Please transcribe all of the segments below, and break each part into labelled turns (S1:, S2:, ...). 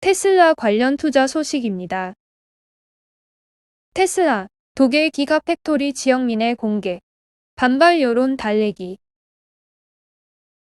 S1: 테슬라 관련 투자 소식입니다. 테슬라, 독일 기가팩토리 지역민의 공개. 반발 여론 달래기.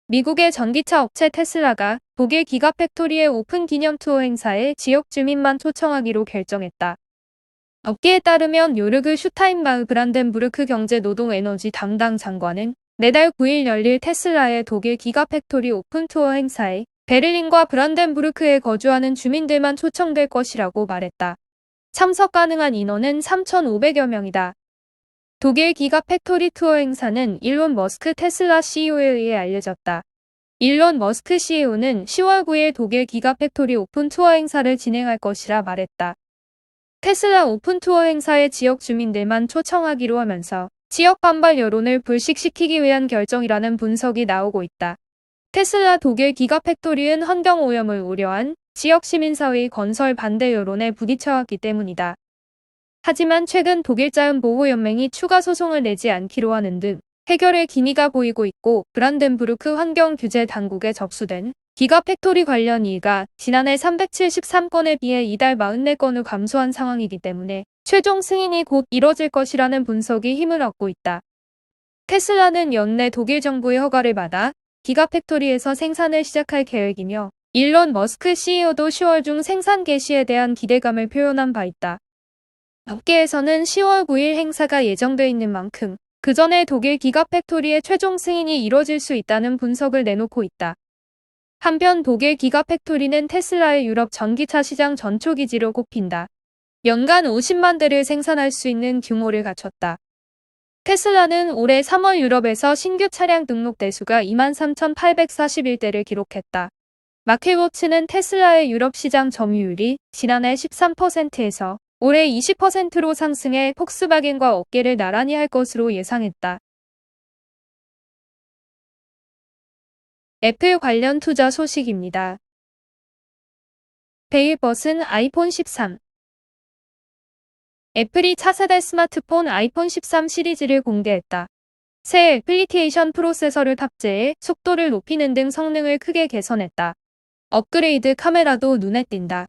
S1: 미국의 전기차 업체 테슬라가 독일 기가팩토리의 오픈 기념 투어 행사에 지역 주민만 초청하기로 결정했다. 업계에 따르면 요르그 슈타인바흐 브란덴부르크 경제노동에너지 담당 장관은 내달 9일 열릴 테슬라의 독일 기가팩토리 오픈 투어 행사에 베를린과 브란덴부르크에 거주하는 주민들만 초청될 것이라고 말했다. 참석 가능한 인원은 3,500여 명이다. 독일 기가팩토리 투어 행사는 일론 머스크 테슬라 CEO에 의해 알려졌다. 일론 머스크 CEO는 10월 9일 독일 기가팩토리 오픈 투어 행사를 진행할 것이라 말했다. 테슬라 오픈 투어 행사에 지역 주민들만 초청하기로 하면서 지역 반발 여론을 불식시키기 위한 결정이라는 분석이 나오고 있다. 테슬라 독일 기가팩토리는 환경오염을 우려한 지역 시민사회의 건설 반대 여론에 부딪혀왔기 때문이다. 하지만 최근 독일 자연보호연맹이 추가 소송을 내지 않기로 하는 등 해결의 기미가 보이고 있고 브란덴부르크 환경규제 당국에 접수된 기가팩토리 관련 이의가 지난해 373건에 비해 이달 44건으로 감소한 상황이기 때문에 최종 승인이 곧 이뤄질 것이라는 분석이 힘을 얻고 있다. 테슬라는 연내 독일 정부의 허가를 받아 기가팩토리에서 생산을 시작할 계획이며 일론 머스크 CEO도 10월 중 생산 개시에 대한 기대감을 표현한 바 있다. 업계에서는 10월 9일 행사가 예정돼 있는 만큼 그 전에 독일 기가팩토리의 최종 승인이 이뤄질 수 있다는 분석을 내놓고 있다. 한편 독일 기가팩토리는 테슬라의 유럽 전기차 시장 전초기지로 꼽힌다. 연간 50만 대를 생산할 수 있는 규모를 갖췄다. 테슬라는 올해 3월 유럽에서 신규 차량 등록 대수가 23,841대를 기록했다. 마켓워치는 테슬라의 유럽 시장 점유율이 지난해 13%에서 올해 20%로 상승해 폭스바겐과 어깨를 나란히 할 것으로 예상했다. 애플 관련 투자 소식입니다. 베일벗은 아이폰 13. 애플이 차세대 스마트폰 아이폰 13 시리즈를 공개했다. 새 애플리케이션 프로세서를 탑재해 속도를 높이는 등 성능을 크게 개선했다. 업그레이드 카메라도 눈에 띈다.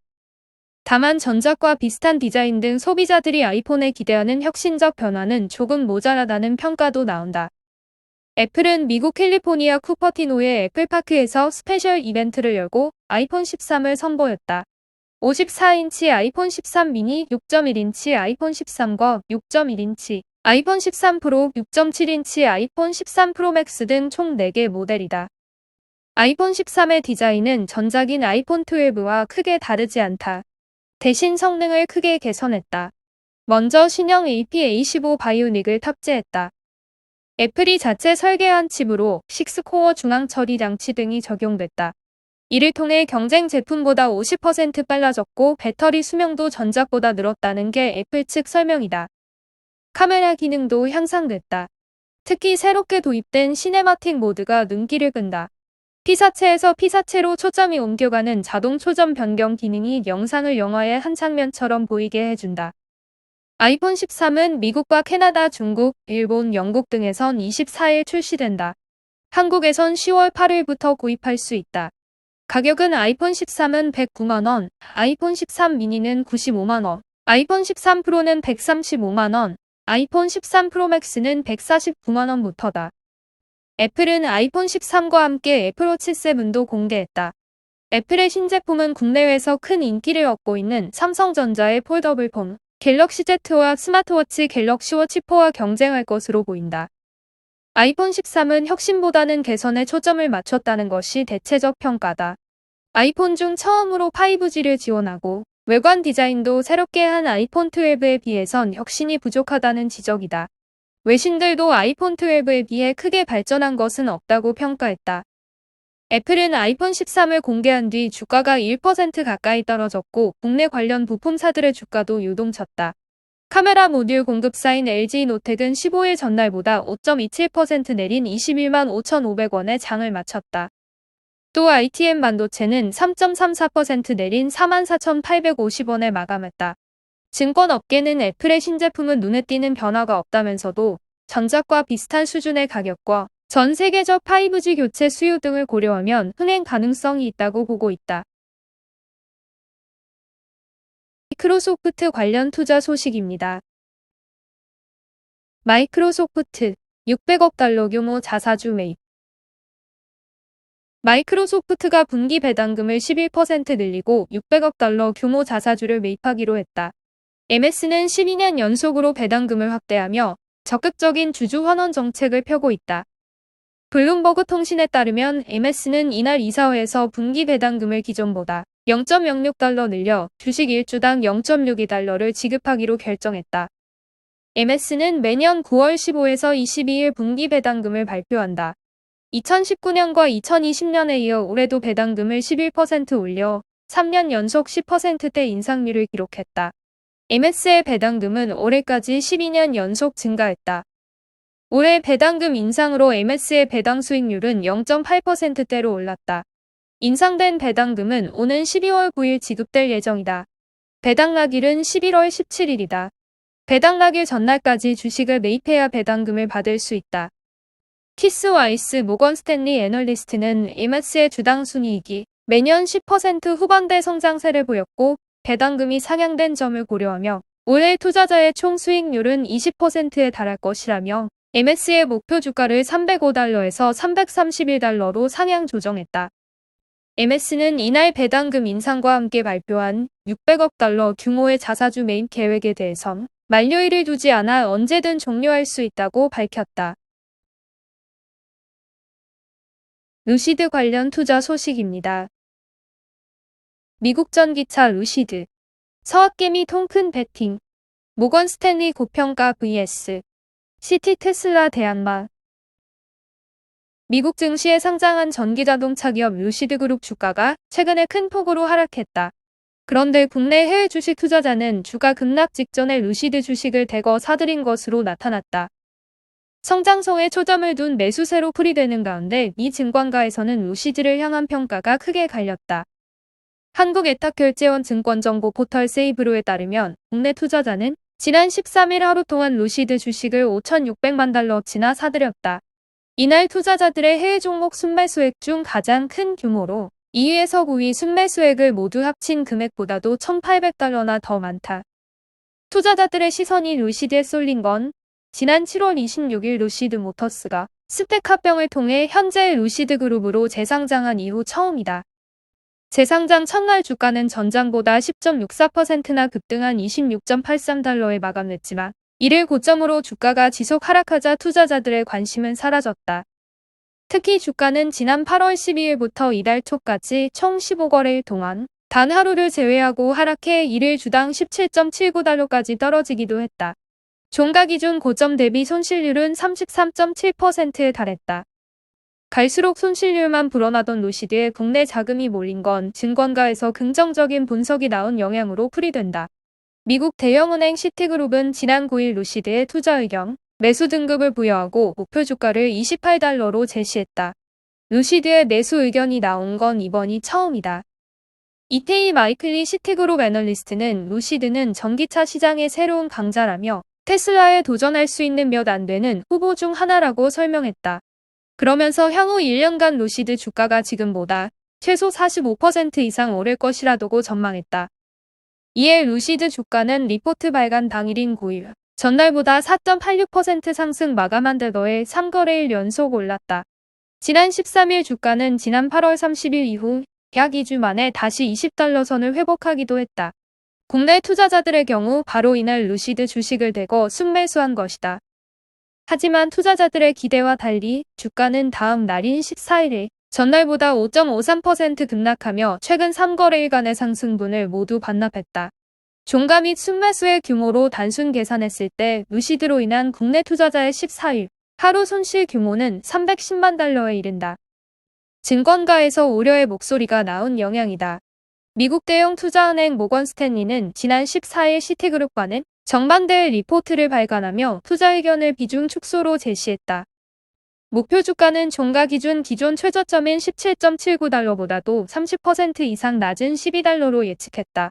S1: 다만 전작과 비슷한 디자인 등 소비자들이 아이폰에 기대하는 혁신적 변화는 조금 모자라다는 평가도 나온다. 애플은 미국 캘리포니아 쿠퍼티노의 애플파크에서 스페셜 이벤트를 열고 아이폰 13을 선보였다. 54인치 아이폰 13 미니, 6.1인치 아이폰 13과 6.1인치 아이폰 13 프로, 6.7인치 아이폰 13 프로 맥스 등 총 4개 모델이다. 아이폰 13의 디자인은 전작인 아이폰 12와 크게 다르지 않다. 대신 성능을 크게 개선했다. 먼저 신형 AP-A15 바이오닉을 탑재했다. 애플이 자체 설계한 칩으로 6코어 중앙 처리 장치 등이 적용됐다. 이를 통해 경쟁 제품보다 50% 빨라졌고 배터리 수명도 전작보다 늘었다는 게 애플 측 설명이다. 카메라 기능도 향상됐다. 특히 새롭게 도입된 시네마틱 모드가 눈길을 끈다. 피사체에서 피사체로 초점이 옮겨가는 자동 초점 변경 기능이 영상을 영화의 한 장면처럼 보이게 해준다. 아이폰 13은 미국과 캐나다, 중국, 일본, 영국 등에선 24일 출시된다. 한국에선 10월 8일부터 구입할 수 있다. 가격은 아이폰 13은 109만원, 아이폰 13 미니는 95만원, 아이폰 13 프로는 135만원, 아이폰 13 프로 맥스는 149만원부터다. 애플은 아이폰 13과 함께 애플워치 7도 공개했다. 애플의 신제품은 국내외에서 큰 인기를 얻고 있는 삼성전자의 폴더블 폰, 갤럭시 Z와 스마트워치 갤럭시 워치 4와 경쟁할 것으로 보인다. 아이폰 13은 혁신보다는 개선에 초점을 맞췄다는 것이 대체적 평가다. 아이폰 중 처음으로 5G를 지원하고 외관 디자인도 새롭게 한 아이폰 12에 비해선 혁신이 부족하다는 지적이다. 외신들도 아이폰 12에 비해 크게 발전한 것은 없다고 평가했다. 애플은 아이폰 13을 공개한 뒤 주가가 1% 가까이 떨어졌고 국내 관련 부품사들의 주가도 요동쳤다. 카메라 모듈 공급사인 LG노텍은 15일 전날보다 5.27% 내린 21만 5,500원에 장을 마쳤다. 또 ITM 반도체는 3.34% 내린 44,850원에 마감했다. 증권업계는 애플의 신제품은 눈에 띄는 변화가 없다면서도 전작과 비슷한 수준의 가격과 전 세계적 5G 교체 수요 등을 고려하면 흥행 가능성이 있다고 보고 있다. 마이크로소프트 관련 투자 소식입니다. 마이크로소프트 600억 달러 규모 자사주 매입. 마이크로소프트가 분기 배당금을 11% 늘리고 600억 달러 규모 자사주를 매입하기로 했다. MS는 12년 연속으로 배당금을 확대하며 적극적인 주주 환원 정책을 펴고 있다. 블룸버그 통신에 따르면 MS는 이날 이사회에서 분기 배당금을 기존보다 0.06달러 늘려 주식 1주당 0.62달러를 지급하기로 결정했다. MS는 매년 9월 15에서 22일 분기 배당금을 발표한다. 2019년과 2020년에 이어 올해도 배당금을 11% 올려 3년 연속 10%대 인상률을 기록했다. MS의 배당금은 올해까지 12년 연속 증가했다. 올해 배당금 인상으로 MS의 배당 수익률은 0.8%대로 올랐다. 인상된 배당금은 오는 12월 9일 지급될 예정이다. 배당락일은 11월 17일이다. 배당락일 전날까지 주식을 매입해야 배당금을 받을 수 있다. 키스 와이스 모건 스탠리 애널리스트는 MS의 주당 순이익이 매년 10% 후반대 성장세를 보였고 배당금이 상향된 점을 고려하며 올해 투자자의 총 수익률은 20%에 달할 것이라며 MS의 목표 주가를 305달러에서 331달러로 상향 조정했다. MS는 이날 배당금 인상과 함께 발표한 600억 달러 규모의 자사주 매입 계획에 대해선 만료일을 두지 않아 언제든 종료할 수 있다고 밝혔다. 루시드 관련 투자 소식입니다. 미국 전기차 루시드, 서학개미 통큰 베팅, 모건 스탠리 고평가 vs 시티 테슬라 대항마. 미국 증시에 상장한 전기자동차 기업 루시드 그룹 주가가 최근에 큰 폭으로 하락했다. 그런데 국내 해외 주식 투자자는 주가 급락 직전에 루시드 주식을 대거 사들인 것으로 나타났다. 성장성에 초점을 둔 매수세로 풀이되는 가운데 미 증권가에서는 루시드를 향한 평가가 크게 갈렸다. 한국애탁결제원 증권정보 포털 세이브로에 따르면 국내 투자자는 지난 13일 하루 동안 루시드 주식을 5,600만 달러어치나 사들였다. 이날 투자자들의 해외 종목 순매수액 중 가장 큰 규모로 2위에서 9위 순매수액을 모두 합친 금액보다도 1,800달러나 더 많다. 투자자들의 시선이 루시드에 쏠린 건 지난 7월 26일 루시드 모터스가 스펙 합병을 통해 현재 루시드 그룹으로 재상장한 이후 처음이다. 재상장 첫날 주가는 전장보다 10.64%나 급등한 26.83달러에 마감했지만 이를 고점으로 주가가 지속 하락하자 투자자들의 관심은 사라졌다. 특히 주가는 지난 8월 12일부터 이달 초까지 총 15거래일 동안 단 하루를 제외하고 하락해 1일 주당 17.79달러까지 떨어지기도 했다. 종가 기준 고점 대비 손실률은 33.7%에 달했다. 갈수록 손실률만 불어나던 루시드에 국내 자금이 몰린 건 증권가에서 긍정적인 분석이 나온 영향으로 풀이된다. 미국 대형은행 시티그룹은 지난 9일 루시드의 투자 의견, 매수 등급을 부여하고 목표 주가를 28달러로 제시했다. 루시드의 매수 의견이 나온 건 이번이 처음이다. 이태희 마이클리 시티그룹 애널리스트는 루시드는 전기차 시장의 새로운 강자라며 테슬라에 도전할 수 있는 몇 안 되는 후보 중 하나라고 설명했다. 그러면서 향후 1년간 루시드 주가가 지금보다 최소 45% 이상 오를 것이라고 전망했다. 이에 루시드 주가는 리포트 발간 당일인 9일, 전날보다 4.86% 상승 마감한 데 더해 3거래일 연속 올랐다. 지난 13일 주가는 지난 8월 30일 이후 약 2주 만에 다시 20달러 선을 회복하기도 했다. 국내 투자자들의 경우 바로 이날 루시드 주식을 대거 순매수한 것이다. 하지만 투자자들의 기대와 달리 주가는 다음 날인 14일에 전날보다 5.53% 급락하며 최근 3거래일간의 상승분을 모두 반납했다. 종가 및 순매수의 규모로 단순 계산했을 때 루시드로 인한 국내 투자자의 14일 하루 손실 규모는 310만 달러에 이른다. 증권가에서 우려의 목소리가 나온 영향이다. 미국 대형 투자은행 모건 스탠리는 지난 14일 시티그룹과는 정반대의 리포트를 발간하며 투자 의견을 비중 축소로 제시했다. 목표 주가는 종가 기준 기존 최저점인 17.79달러보다도 30% 이상 낮은 12달러로 예측했다.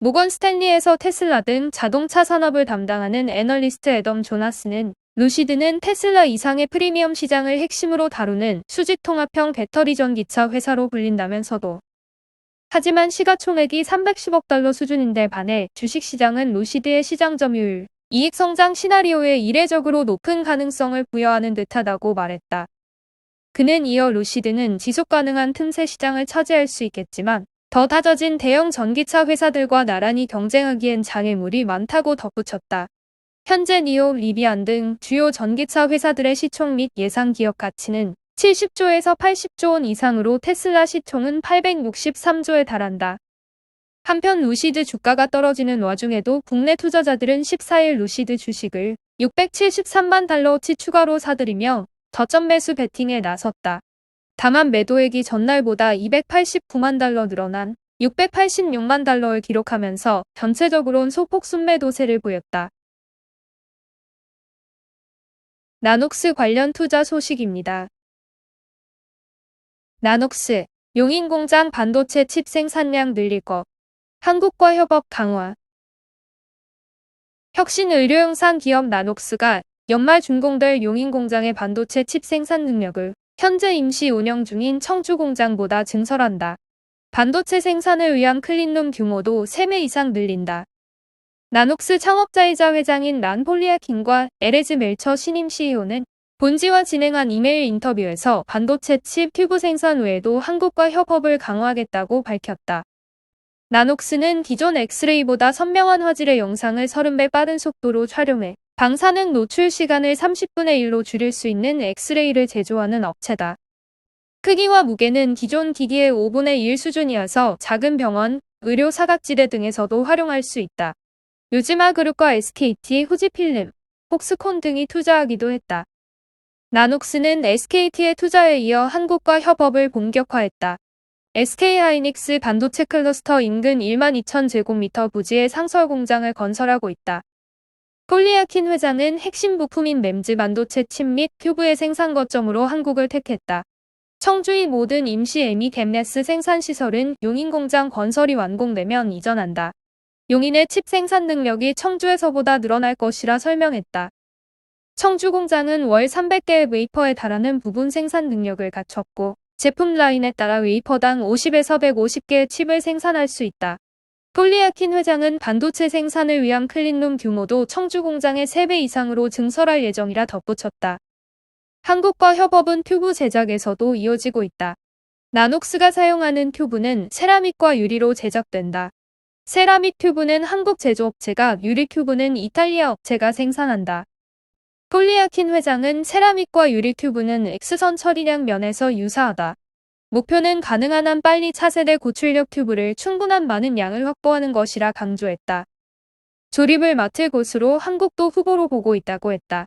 S1: 모건 스탠리에서 테슬라 등 자동차 산업을 담당하는 애널리스트 애덤 조나스는 루시드는 테슬라 이상의 프리미엄 시장을 핵심으로 다루는 수직 통합형 배터리 전기차 회사로 불린다면서도 하지만 시가총액이 310억 달러 수준인데 반해 주식시장은 루시드의 시장 점유율, 이익 성장 시나리오에 이례적으로 높은 가능성을 부여하는 듯하다고 말했다. 그는 이어 루시드는 지속 가능한 틈새 시장을 차지할 수 있겠지만 더 다져진 대형 전기차 회사들과 나란히 경쟁하기엔 장애물이 많다고 덧붙였다. 현재 니오, 리비안 등 주요 전기차 회사들의 시총 및 예상 기업 가치는 70조에서 80조 원 이상으로 테슬라 시총은 863조에 달한다. 한편 루시드 주가가 떨어지는 와중에도 국내 투자자들은 14일 루시드 주식을 673만 달러어치 추가로 사들이며 저점 매수 베팅에 나섰다. 다만 매도액이 전날보다 289만 달러 늘어난 686만 달러를 기록하면서 전체적으론 소폭 순매도세를 보였다. 나녹스 관련 투자 소식입니다. 나녹스, 용인공장 반도체 칩 생산량 늘릴 것. 한국과 협업 강화. 혁신 의료용산 기업 나녹스가 연말 준공될 용인공장의 반도체 칩 생산 능력을 현재 임시 운영 중인 청주 공장보다 증설한다. 반도체 생산을 위한 클린룸 규모도 3배 이상 늘린다. 나녹스 창업자이자 회장인 란 폴리아킨과 에레즈 멜처 신임 CEO는 본지와 진행한 이메일 인터뷰에서 반도체 칩 튜브 생산 외에도 한국과 협업을 강화하겠다고 밝혔다. 나녹스는 기존 엑스레이보다 선명한 화질의 영상을 30배 빠른 속도로 촬영해 방사능 노출 시간을 30분의 1로 줄일 수 있는 엑스레이를 제조하는 업체다. 크기와 무게는 기존 기기의 5분의 1 수준이어서 작은 병원, 의료 사각지대 등에서도 활용할 수 있다. 요지마그룹과 SKT, 후지필름, 폭스콘 등이 투자하기도 했다. 나녹스는 SKT의 투자에 이어 한국과 협업을 본격화했다. SK하이닉스 반도체 클러스터 인근 12,000제곱미터 부지에 상설 공장을 건설하고 있다. 폴리아킨 회장은 핵심 부품인 램즈 반도체 칩 및 튜브의 생산 거점으로 한국을 택했다. 청주의 모든 임시 에미 겜레스 생산 시설은 용인 공장 건설이 완공되면 이전한다. 용인의 칩 생산 능력이 청주에서보다 늘어날 것이라 설명했다. 청주 공장은 월 300개의 웨이퍼에 달하는 부분 생산 능력을 갖췄고 제품 라인에 따라 웨이퍼당 50에서 150개의 칩을 생산할 수 있다. 폴리아킨 회장은 반도체 생산을 위한 클린룸 규모도 청주 공장의 3배 이상으로 증설할 예정이라 덧붙였다. 한국과 협업은 튜브 제작에서도 이어지고 있다. 나녹스가 사용하는 튜브는 세라믹과 유리로 제작된다. 세라믹 튜브는 한국 제조업체가, 유리 튜브는 이탈리아 업체가 생산한다. 폴리아킨 회장은 세라믹과 유리 튜브는 X선 처리량 면에서 유사하다. 목표는 가능한 한 빨리 차세대 고출력 튜브를 충분한 많은 양을 확보하는 것이라 강조했다. 조립을 맡을 곳으로 한국도 후보로 보고 있다고 했다.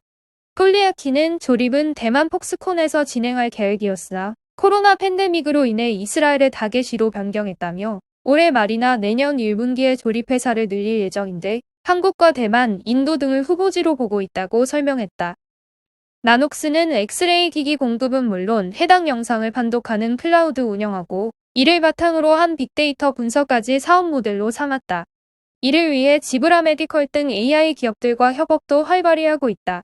S1: 폴리아킨은 조립은 대만 폭스콘에서 진행할 계획이었으나 코로나 팬데믹으로 인해 이스라엘의 다게시로 변경했다며 올해 말이나 내년 1분기에 조립 회사를 늘릴 예정인데 한국과 대만, 인도 등을 후보지로 보고 있다고 설명했다. 나녹스는 엑스레이 기기 공급은 물론 해당 영상을 판독하는 클라우드 운영하고 이를 바탕으로 한 빅데이터 분석까지 사업 모델로 삼았다. 이를 위해 지브라 메디컬 등 AI 기업들과 협업도 활발히 하고 있다.